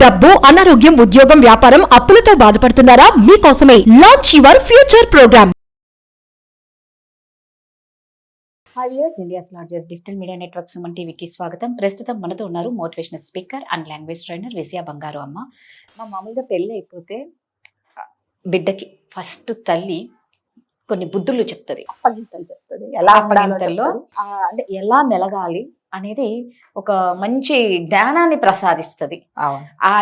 డబ్బు, అనారోగ్యం, ఉద్యోగం, వ్యాపారం, అప్పులతో బాధపడుతున్నారా? మీకోసమే launch your future program. Hi viewers, India's largest digital media network Suman టీవీకి స్వాగతం. ప్రస్తుతం మనతో ఉన్నారు motivational speaker and language trainer Vijaya Bangaru Amma. మా మామూలుగా పెళ్ళి అయిపోతే బిడ్డకి ఫస్ట్ తల్లి కొన్ని బుద్ధులు చెప్తుంది, అప్పగింతలు చెప్తుంది, ఎలా అప్పగింతల్లో అంటే ఎలా మెలగాలి అనేది ఒక మంచి జ్ఞానాన్ని ప్రసాదిస్తుంది.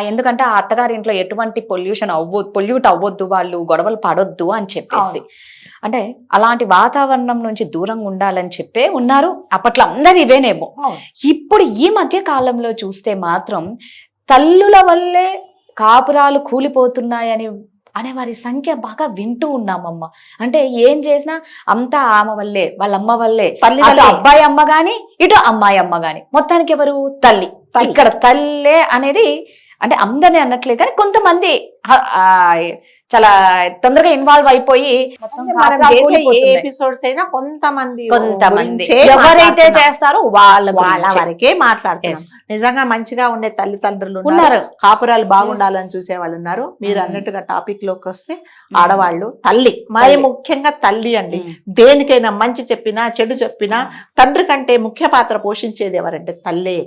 ఎందుకంటే ఆ అత్తగారింట్లో ఎటువంటి పొల్యూట్ అవ్వద్దు, వాళ్ళు గొడవలు పడొద్దు అని చెప్పేసి, అంటే అలాంటి వాతావరణం నుంచి దూరంగా ఉండాలని చెప్పే ఉన్నారు అప్పట్లో అందరు ఇవేనేమో. ఇప్పుడు ఈ మధ్య కాలంలో చూస్తే మాత్రం తల్లుల వల్లే కాపురాలు కూలిపోతున్నాయని అనే వారి సంఖ్య బాగా వింటూ ఉన్నామమ్మ. అంటే ఏం చేసినా అంతా ఆమె వల్లే, వాళ్ళ అమ్మ వల్లే, అబ్బాయి అమ్మ గాని ఇటు అమ్మాయి అమ్మ గాని, మొత్తానికి ఎవరు తల్లి. ఇక్కడ తల్లే అనేది అంటే అందరినీ అనట్లేదు కానీ కొంతమంది చాలా తొందరగా ఇన్వాల్వ్ అయిపోయి ఎపిసోడ్స్ అయినా కొంతమంది ఎవరైతే చేస్తారో వాళ్ళ వరకే మాట్లాడుతారు. నిజంగా మంచిగా ఉండే తల్లిదండ్రులు ఉన్నారు, కాపురాలు బాగుండాలని చూసే వాళ్ళు ఉన్నారు. మీరు అన్నట్టుగా టాపిక్ లోకి వస్తే ఆడవాళ్ళు తల్లి, మరి ముఖ్యంగా తల్లి అండి. దేనికైనా మంచి చెప్పినా చెడు చెప్పినా తండ్రి కంటే ముఖ్య పాత్ర పోషించేది ఎవరంటే తల్లే.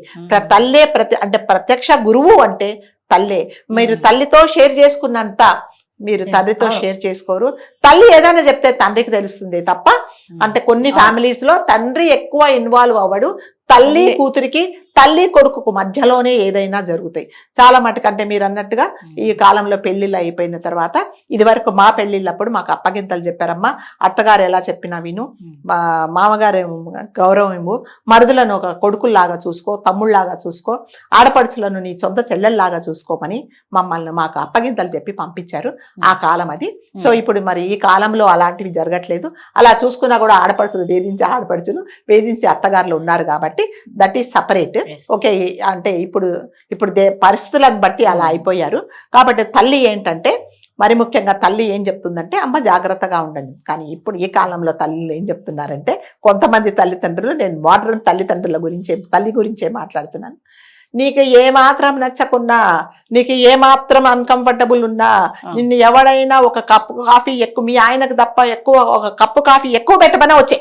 తల్లే అంటే ప్రత్యక్ష గురువు అంటే తల్లే. మీరు తల్లితో షేర్ చేసుకున్నంత మీరు తండ్రితో షేర్ చేసుకోరు. తల్లి ఏదైనా చెప్తే తండ్రికి తెలుస్తుంది తప్ప, అంటే కొన్ని ఫ్యామిలీస్ లో తండ్రి ఎక్కువ ఇన్వాల్వ్ అవ్వడు, తల్లి కూతురికి తల్లి కొడుకుకు మధ్యలోనే ఏదైనా జరుగుతాయి చాలా మటుకంటే. మీరు అన్నట్టుగా ఈ కాలంలో పెళ్లిళ్ళు అయిపోయిన తర్వాత, ఇది వరకు మా పెళ్లిళ్ళప్పుడు మాకు అప్పగింతలు చెప్పారమ్మా, అత్తగారు ఎలా చెప్పినా విను, మామగారు గౌరవం ఇవ్వు, మరుదులను ఒక కొడుకుల్లాగా చూసుకో, తమ్ముళ్లాగా చూసుకో, ఆడపడుచులను నీ సొంత చెల్లెల్లాగా చూసుకోమని మమ్మల్ని మాకు అప్పగింతలు చెప్పి పంపించారు. ఆ కాలం అది. సో ఇప్పుడు మరి ఈ కాలంలో అలాంటివి జరగట్లేదు. అలా చూసుకున్నా కూడా ఆడపడుచులు వేధించే అత్తగారులు ఉన్నారు కాబట్టి దట్ ఈస్ సపరేట్. ఓకే, అంటే ఇప్పుడు పరిస్థితులను బట్టి అలా అయిపోయారు. కాబట్టి తల్లి ఏంటంటే, మరి ముఖ్యంగా తల్లి ఏం చెప్తుందంటే, అమ్మ జాగ్రత్తగా ఉండండి. కానీ ఇప్పుడు ఈ కాలంలో తల్లిలు ఏం చెప్తున్నారంటే, కొంతమంది తల్లిదండ్రులు, నేను మోడర్న్ తల్లిదండ్రుల తల్లి గురించే మాట్లాడుతున్నాను, నీకు ఏమాత్రం నచ్చకున్నా, నీకు ఏమాత్రం అన్కంఫర్టబుల్ ఉన్నా, నిన్ను ఎవడైనా ఒక కప్పు కాఫీ ఎక్కువ, మీ ఆయనకు తప్ప ఒక కప్పు కాఫీ ఎక్కువ పెట్టమనే వచ్చే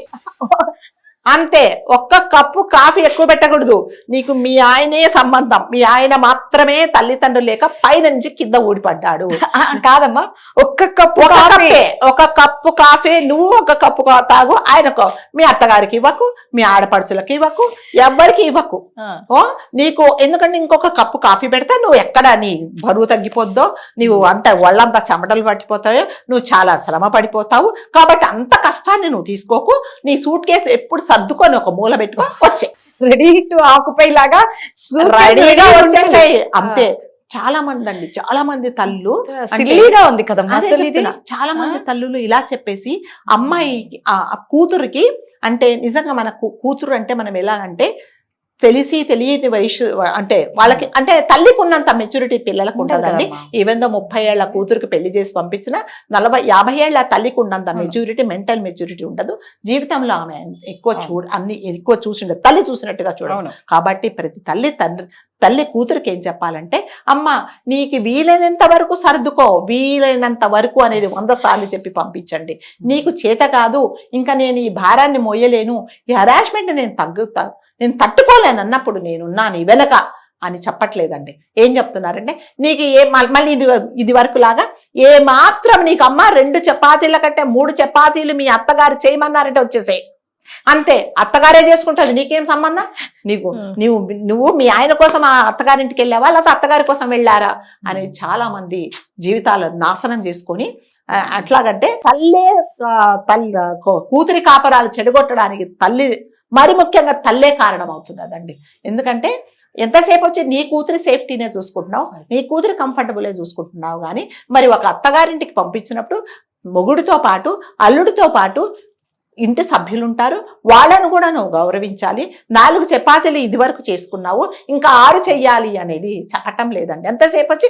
అంతే, ఒక్క కప్పు కాఫీ ఎక్కువ పెట్టకూడదు. నీకు మీ ఆయనే సంబంధం, మీ ఆయన మాత్రమే తల్లిదండ్రులు లేక పైన నుంచి కింద ఊడిపడ్డాడు. కాదమ్మా, ఒక కప్పు కాఫీ నువ్వు ఒక కప్పు తాగు, ఆయనకు, మీ అత్తగారికి ఇవ్వకు, మీ ఆడపడుచులకి ఇవ్వకు, ఎవ్వరికి ఇవ్వకు. నీకు ఎందుకంటే ఇంకొక కప్పు కాఫీ పెడితే నువ్వు ఎక్కడ నీ బరువు తగ్గిపోద్దో, నువ్వు అంత ఒళ్ళంతా చెమటలు పట్టిపోతాయో, నువ్వు చాలా శ్రమ పడిపోతావు. కాబట్టి అంత కష్టాన్ని నువ్వు తీసుకోకు. నీ సూట్ కేసు ఎప్పుడు సర్దుకొని ఒక మూల పెట్టుకో, వచ్చే రెడీ టు ఆక్యుపై లాగా రెడీగా వచ్చేసాయి అంతే. చాలా మంది అండి, చాలా మంది తల్లు ఉంది కదా, చాలా మంది తల్లులు ఇలా చెప్పేసి అమ్మాయి కూతురికి, అంటే నిజంగా మన కూతురు అంటే మనం ఎలాగంటే తెలిసి తెలియని వయసు, అంటే వాళ్ళకి అంటే తల్లికి ఉన్నంత మెచ్యూరిటీ పిల్లలకు ఉంటుందండి. ఈవెన్ దో 30 ఏళ్ల కూతురికి పెళ్లి చేసి పంపించిన 40-50 ఏళ్ల తల్లికి ఉన్నంత మెచ్యూరిటీ, మెంటల్ మెచ్యూరిటీ ఉండదు. జీవితంలో ఆమె ఎక్కువ చూసిండదు, తల్లి చూసినట్టుగా చూడదు. కాబట్టి ప్రతి తల్లి కూతురికి ఏం చెప్పాలంటే, అమ్మ నీకు వీలైనంత వరకు సర్దుకో, వీలైనంత వరకు అనేది 100 సార్లు చెప్పి పంపించండి. నీకు చేత కాదు, ఇంకా నేను ఈ భారాన్ని మోయలేను, ఈ హరాస్మెంట్ నేను తట్టుకోలేను అన్నప్పుడు నేనున్నాను వెనక అని చెప్పట్లేదండి. ఏం చెప్తున్నారంటే, నీకు మళ్ళీ ఇది వరకు లాగా ఏ మాత్రం నీకు అమ్మ 2 చపాతీల కంటే 3 చపాతీలు మీ అత్తగారు చేయమన్నారంటే వచ్చేసే, అంతే, అత్తగారే చేసుకుంటుంది, నీకేం సంబంధం? నువ్వు మీ ఆయన కోసం ఆ అత్తగారింటికి వెళ్ళావా, లేకపోతే అత్తగారి కోసం వెళ్ళారా అని చాలా మంది జీవితాలను నాశనం చేసుకొని, అట్లాగంటే కూతురి కాపరాలు చెడగొట్టడానికి మరి ముఖ్యంగా తల్లే కారణం అవుతున్నదండి. ఎందుకంటే ఎంతసేపు వచ్చి నీ కూతురి సేఫ్టీనే చూసుకుంటున్నావు, నీ కూతురి కంఫర్టబులే చూసుకుంటున్నావు. కానీ మరి ఒక అత్తగారింటికి పంపించినప్పుడు మొగుడితో పాటు, అల్లుడితో పాటు ఇంటి సభ్యులు ఉంటారు, వాళ్ళను కూడా నువ్వు గౌరవించాలి. 4 చపాతీలు ఇది వరకు చేసుకున్నావు, ఇంకా 6 చెయ్యాలి అనేది చట్టం లేదండి. ఎంతసేపు వచ్చి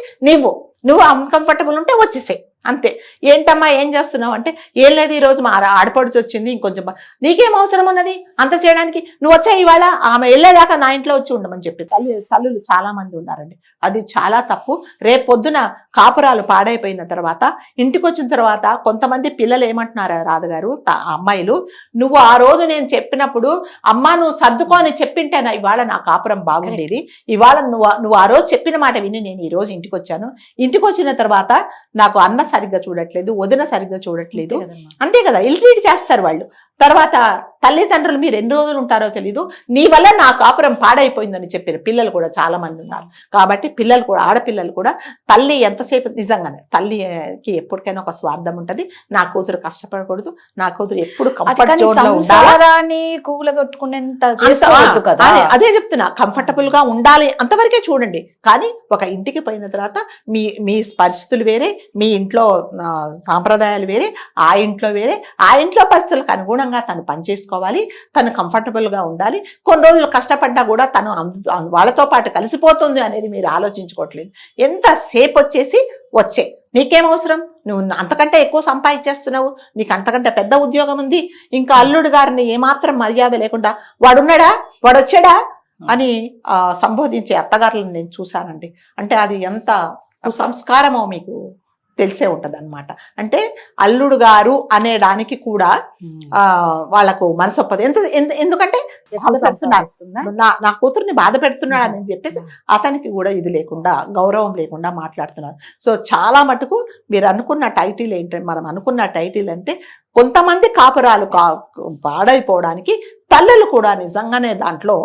నువ్వు అన్కంఫర్టబుల్ ఉంటే వచ్చేసే. అంతే. ఏంటమ్మా ఏం చేస్తున్నావు అంటే, ఏం లేదు ఈరోజు మా ఆడపడుచు వచ్చింది, ఇంకొంచెం నీకేం అవసరం ఉన్నది అంత చేయడానికి, నువ్వు వచ్చా ఇవాళ ఆమె వెళ్ళేదాకా నా ఇంట్లో వచ్చి ఉండమని చెప్పి తల్లులు చాలా మంది ఉన్నారండి. అది చాలా తప్పు. రేపు పొద్దున కాపురాలు పాడైపోయిన తర్వాత ఇంటికి వచ్చిన తర్వాత కొంతమంది పిల్లలు ఏమంటున్నారు రాధగారు, అమ్మాయిలు, నువ్వు ఆ రోజు నేను చెప్పినప్పుడు అమ్మా నువ్వు సర్దుకొని చెప్పింటేనా ఇవాళ నా కాపురం బాగుండేది, ఇవాళ నువ్వు ఆ రోజు చెప్పిన మాట విని నేను ఈ రోజు ఇంటికి వచ్చాను, ఇంటికి వచ్చిన తర్వాత నాకు అన్న సరిగ్గా చూడట్లేదు, వదిన సరిగ్గా చూడట్లేదు, అంతే కదా, ఇల్ట్రీట్ చేస్తారు వాళ్ళు. తర్వాత తల్లిదండ్రులు మీరు ఎన్ని రోజులు ఉంటారో తెలీదు, నీ వల్ల నా కాపురం పాడైపోయిందని చెప్పిన పిల్లలు కూడా చాలా మంది ఉన్నారు. కాబట్టి పిల్లలు కూడా, ఆడపిల్లలు కూడా, తల్లి ఎంతసేపు నిజంగానే తల్లికి ఎప్పటికైనా ఒక స్వార్థం ఉంటది. నా కూతురు కష్టపడకూడదు, నా కూతురు ఎప్పుడు కంఫర్ట్ జోన్ లో ఉండాలి, కూలగొట్టుకునేంత అదే చెప్తున్నా, కంఫర్టబుల్ గా ఉండాలి అంతవరకే చూడండి. కానీ ఒక ఇంటికి పోయిన తర్వాత మీ పరిస్థితులు వేరే, మీ ఇంట్లో సాంప్రదాయాలు వేరే, ఆ ఇంట్లో వేరే, ఆ ఇంట్లో పరిస్థితులకు అనుగుణంగా తను పనిచేసుకోవాలి, తను కంఫర్టబుల్ గా ఉండాలి. కొన్ని రోజులు కష్టపడ్డా కూడా తను వాళ్ళతో పాటు కలిసిపోతుంది అనేది మీరు ఆలోచించుకోవట్లేదు. ఎంతసేపు వచ్చే నీకేం అవసరం, నువ్వు అంతకంటే ఎక్కువ సంపాదించేస్తున్నావు, నీకు అంతకంటే పెద్ద ఉద్యోగం ఉంది, ఇంకా అల్లుడు గారిని ఏమాత్రం మర్యాద లేకుండా వాడున్నాడా వాడు వచ్చాడా అని సంబోధించే అత్తగారులను నేను చూశానండి. అంటే అది ఎంత కుసంస్కారమో మీకు తెలిసే ఉంటది అనమాట. అంటే అల్లుడు గారు అనే దానికి కూడా వాళ్ళకు మనసు ఒప్పదు. ఎందుకంటే నా కూతుర్ని బాధ పెడుతున్నాడు అని చెప్పేసి అతనికి కూడా ఇది లేకుండా, గౌరవం లేకుండా మాట్లాడుతున్నారు. సో చాలా మటుకు మీరు అనుకున్న టైటిల్ ఏంటంటే, మనం అనుకున్న టైటిల్ అంటే కొంతమంది కాపురాలు పాడైపోవడానికి తల్లులు కూడా నిజంగానే దాంట్లో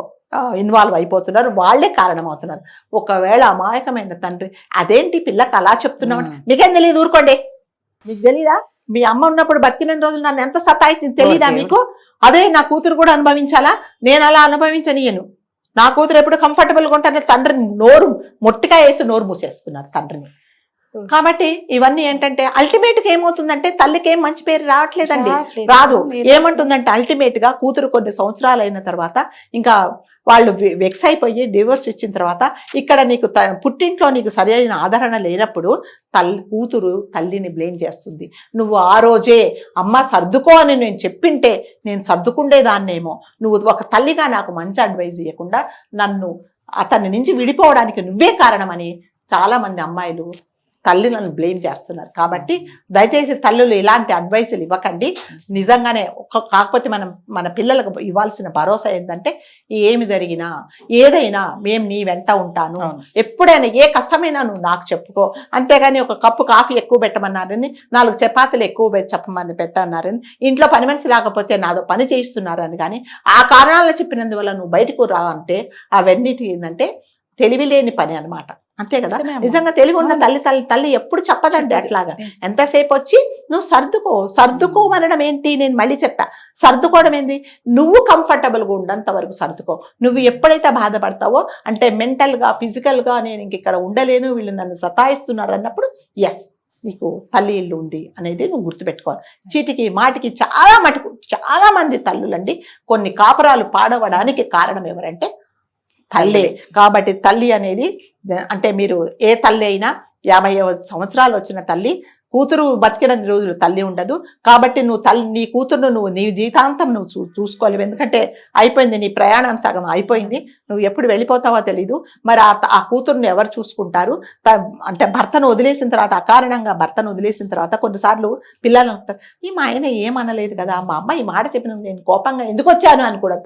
ఇన్వాల్వ్ అయిపోతున్నారు, వాళ్లే కారణమవుతున్నారు. ఒకవేళ అమాయకమైన తండ్రి అదేంటి పిల్లకి అలా చెప్తున్నావు, మీకేం తెలియదు, ఊరుకోండి, నీకు తెలీదా మీ అమ్మ ఉన్నప్పుడు బతికిన రోజులు నన్ను ఎంత సతాయించింది తెలీదా మీకు, అదే నా కూతురు కూడా అనుభవించాలా, నేను అలా అనుభవించనియను, నా కూతురు ఎప్పుడు కంఫర్టబుల్గా ఉంటానే తండ్రిని నోరు మొట్టిగా వేసి నోరు మూసేస్తున్నారు తండ్రిని. కాబట్టి ఇవన్నీ ఏంటంటే అల్టిమేట్ గా ఏమవుతుందంటే తల్లికి ఏం మంచి పేరు రావట్లేదండి, రాదు. ఏమంటుందంటే అల్టిమేట్ గా కూతురు కొన్ని సంవత్సరాలు అయిన తర్వాత ఇంకా వాళ్ళు వెక్స్ అయిపోయి డివోర్స్ ఇచ్చిన తర్వాత ఇక్కడ నీకు పుట్టింట్లో నీకు సరి అయిన ఆదరణ లేనప్పుడు కూతురు తల్లిని బ్లేమ్ చేస్తుంది. నువ్వు ఆ రోజే అమ్మ సర్దుకో అని నేను చెప్పింటే నేను సర్దుకుండేదాన్నేమో, నువ్వు ఒక తల్లిగా నాకు మంచి అడ్వైజ్ ఇవ్వకుండా నన్ను అతని నుంచి విడిపోవడానికి నువ్వే కారణమని చాలా మంది అమ్మాయిలు తల్లులను బ్లేమ్ చేస్తున్నారు. కాబట్టి దయచేసి తల్లులు ఇలాంటి అడ్వైసులు ఇవ్వకండి. నిజంగానే కాకపోతే మన పిల్లలకు ఇవ్వాల్సిన భరోసా ఏంటంటే ఏమి జరిగినా ఏదైనా మేము నీ వెంట ఉంటాను, ఎప్పుడైనా ఏ కష్టమైనా నువ్వు నాకు చెప్పుకో, అంతేగాని ఒక కప్పు కాఫీ ఎక్కువ పెట్టమన్నారని 4 చపాతీలు ఎక్కువ చెప్పమని పెట్టన్నారని ఇంట్లో పని మనిషి రాకపోతే నాదో పని చేయిస్తున్నారని కానీ ఆ కారణాలు చెప్పినందువల్ల నువ్వు బయటకు రా అంటే అవన్నిటి ఏంటంటే తెలివి లేని పని అనమాట. అంతే కదా, నిజంగా తెలివి ఉన్న తల్లి ఎప్పుడు చెప్పదండి అట్లాగా. ఎంతసేపు వచ్చి నువ్వు సర్దుకోమనడం ఏంటి, నేను మళ్ళీ చెప్పా, సర్దుకోవడం ఏంటి, నువ్వు కంఫర్టబుల్ గా ఉండంత వరకు సర్దుకో. నువ్వు ఎప్పుడైతే బాధపడతావో అంటే మెంటల్ గా ఫిజికల్ గా నేను ఇంక ఇక్కడ ఉండలేను, వీళ్ళు నన్ను సతాయిస్తున్నారు అన్నప్పుడు ఎస్ నీకు తల్లి ఇల్లు ఉంది అనేది నువ్వు గుర్తుపెట్టుకోవాలి. చీటికి మాటికి చాలా మంది తల్లులండి కొన్ని కాపురాలు పాడవడానికి కారణం ఎవరంటే తల్లి. కాబట్టి తల్లి అనేది అంటే మీరు ఏ తల్లి అయినా 50 సంవత్సరాలు వచ్చిన తల్లి కూతురు బతికిన రోజులు తల్లి ఉండదు. కాబట్టి నీ కూతురును నీ జీవితాంతం నువ్వు చూసుకోలేవు. ఎందుకంటే అయిపోయింది, నీ ప్రయాణం సగం అయిపోయింది, నువ్వు ఎప్పుడు వెళ్ళిపోతావో తెలీదు. మరి ఆ కూతురుని ఎవరు చూసుకుంటారు అంటే భర్తను వదిలేసిన తర్వాత, అకారణంగా భర్తను వదిలేసిన తర్వాత కొన్నిసార్లు పిల్లలు అంటారు, ఈ మా ఆయన ఏమనలేదు కదా, మా అమ్మ ఈ మాట చెప్పిన నేను కోపంగా ఎందుకు వచ్చాను అని కూడా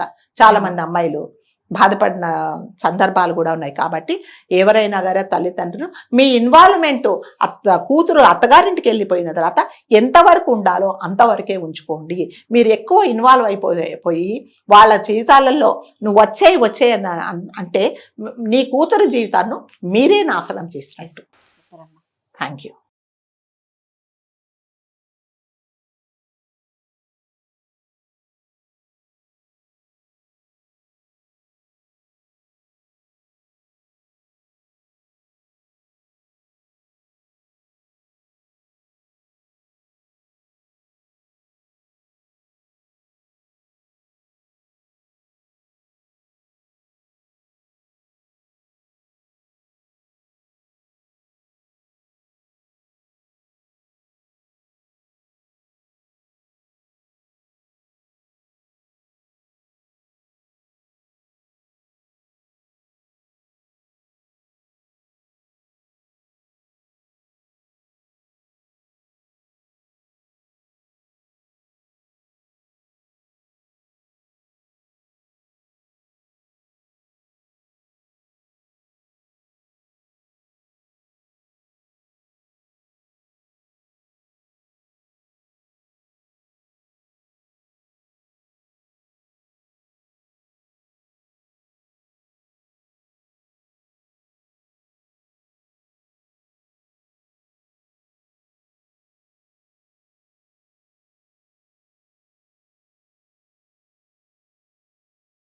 చాలా మంది అమ్మాయిలు బాధపడిన సందర్భాలు కూడా ఉన్నాయి. కాబట్టి ఎవరైనా గారే తల్లిదండ్రులు మీ ఇన్వాల్వ్మెంట్ కూతురు అత్తగారింటికి వెళ్ళిపోయిన తర్వాత ఎంతవరకు ఉండాలో అంతవరకే ఉంచుకోండి. మీరు ఎక్కువ ఇన్వాల్వ్ అయిపోయి వాళ్ళ జీవితాలలో నువ్వు వచ్చే అంటే నీ కూతురు జీవితాన్ని మీరే నాశనం చేసినట్టు. Thank you.